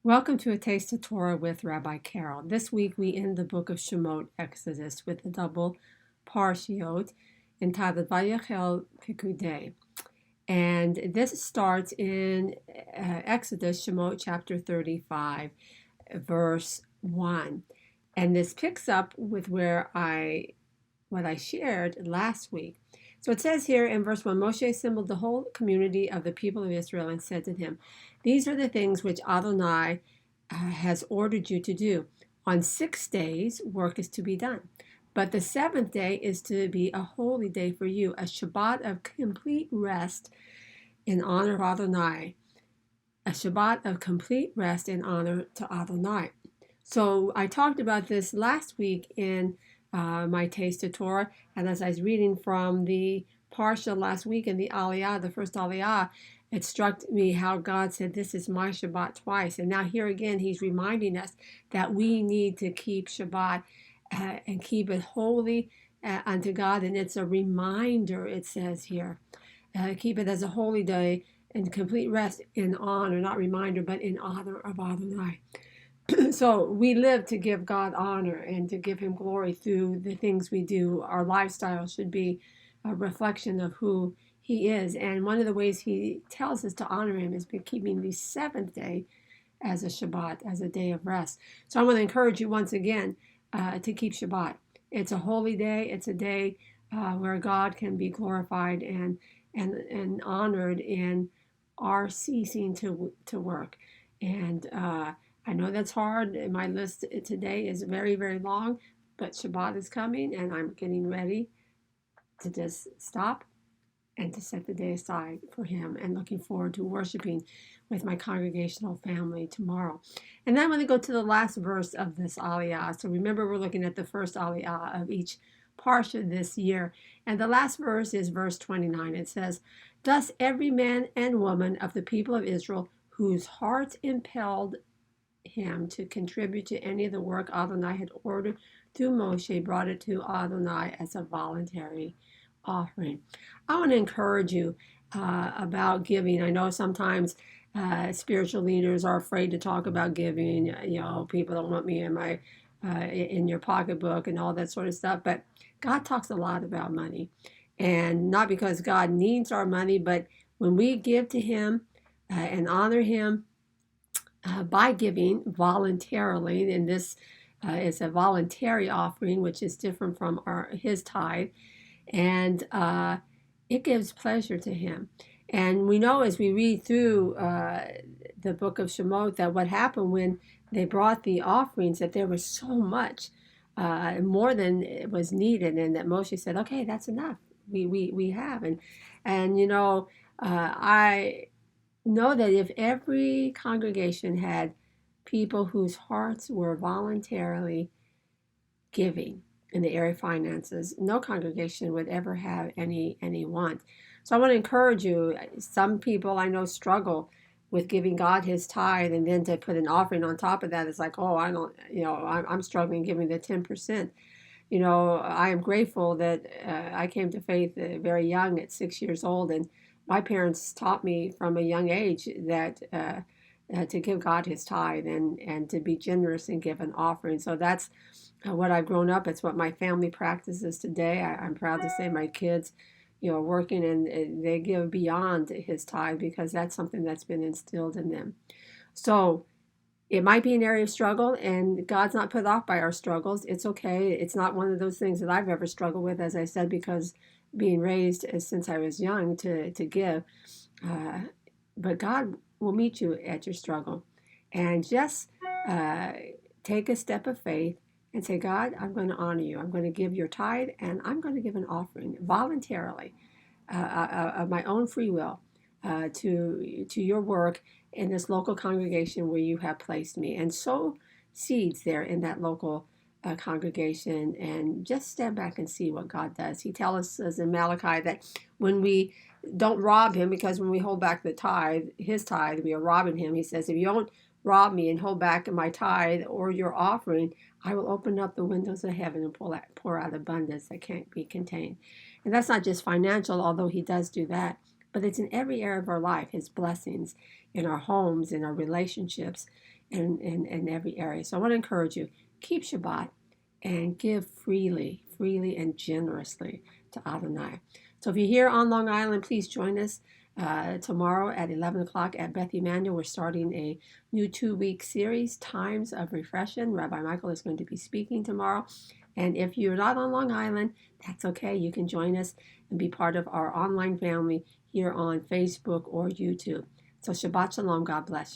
Welcome to A Taste of Torah with Rabbi Carol. This week we end the book of Shemot, Exodus, with the double parshiot entitled Yayakheil, Pekudie. And this starts in Exodus, Shemot chapter 35, verse 1. And this picks up with what I shared last week. So it says here in verse 1, Moshe assembled the whole community of the people of Israel and said to him, "These are the things which Adonai has ordered you to do. On 6 days, work is to be done. But the seventh day is to be a holy day for you, a Shabbat of complete rest in honor of Adonai." A Shabbat of complete rest in honor to Adonai. So I talked about this last week in my Taste of Torah, and as I was reading from the Parsha last week in the aliyah, the first aliyah, it struck me how God said, "This is my Shabbat" twice. And now here again, he's reminding us that we need to keep Shabbat and keep it holy unto God. And it's a reminder, it says here, keep it as a holy day and complete rest in honor, not reminder, but in honor of Adonai. So we live to give God honor and to give him glory through the things we do. Our lifestyle should be a reflection of who he is. And one of the ways he tells us to honor him is by keeping the seventh day as a Shabbat, as a day of rest. So I want to encourage you once again to keep Shabbat. It's a holy day. It's a day where God can be glorified and honored in our ceasing to work. And I know that's hard. My list today is very, very long, but Shabbat is coming and I'm getting ready to just stop and to set the day aside for him, and looking forward to worshiping with my congregational family tomorrow. And then I'm going to go to the last verse of this aliyah. So remember, we're looking at the first aliyah of each parsha this year. And the last verse is verse 29. It says, "Thus every man and woman of the people of Israel whose hearts impelled him to contribute to any of the work Adonai had ordered through Moshe brought it to Adonai as a voluntary offering." I want to encourage you about giving. I know sometimes spiritual leaders are afraid to talk about giving. People don't want me in your pocketbook and all that sort of stuff. But God talks a lot about money, and not because God needs our money, but when we give to him and honor him by giving voluntarily, and this is a voluntary offering, which is different from his tithe, and it gives pleasure to him. And we know as we read through the book of Shemot that what happened when they brought the offerings, that there was so much more than it was needed, and that Moshe said, "Okay, that's enough. We have." And I know that if every congregation had people whose hearts were voluntarily giving in the area of finances, no congregation would ever have any want. So I want to encourage you. Some people I know struggle with giving God his tithe, and then to put an offering on top of that is like, oh, I don't, I'm struggling giving the 10%. I am grateful that I came to faith very young at 6 years old, and my parents taught me from a young age that to give God his tithe and to be generous and give an offering. So that's what I've grown up. It's what my family practices today. I'm proud to say my kids, working, and they give beyond his tithe because that's something that's been instilled in them. So it might be an area of struggle, and God's not put off by our struggles. It's okay. It's not one of those things that I've ever struggled with, as I said, because being raised since I was young to give. But God will meet you at your struggle. And just take a step of faith and say, "God, I'm going to honor you. I'm going to give your tithe, and I'm going to give an offering voluntarily of my own free will to your work in this local congregation where you have placed me." And sow seeds there in that local congregation, and just stand back and see what God does. He tells us in Malachi that when we don't rob him, because when we hold back the tithe, his tithe, we are robbing him. He says, "If you don't rob me and hold back my tithe or your offering, I will open up the windows of heaven and pour out abundance that can't be contained." And that's not just financial, although he does do that, but it's in every area of our life, his blessings in our homes, in our relationships, and in every area. So I want to encourage you, keep Shabbat and give freely, freely and generously to Adonai. So if you're here on Long Island, please join us tomorrow at 11 o'clock at Beth Emanuel. We're starting a new 2-week series, Times of Refreshing. Rabbi Michael is going to be speaking tomorrow. And if you're not on Long Island, that's okay. You can join us and be part of our online family here on Facebook or YouTube. So Shabbat Shalom. God bless you.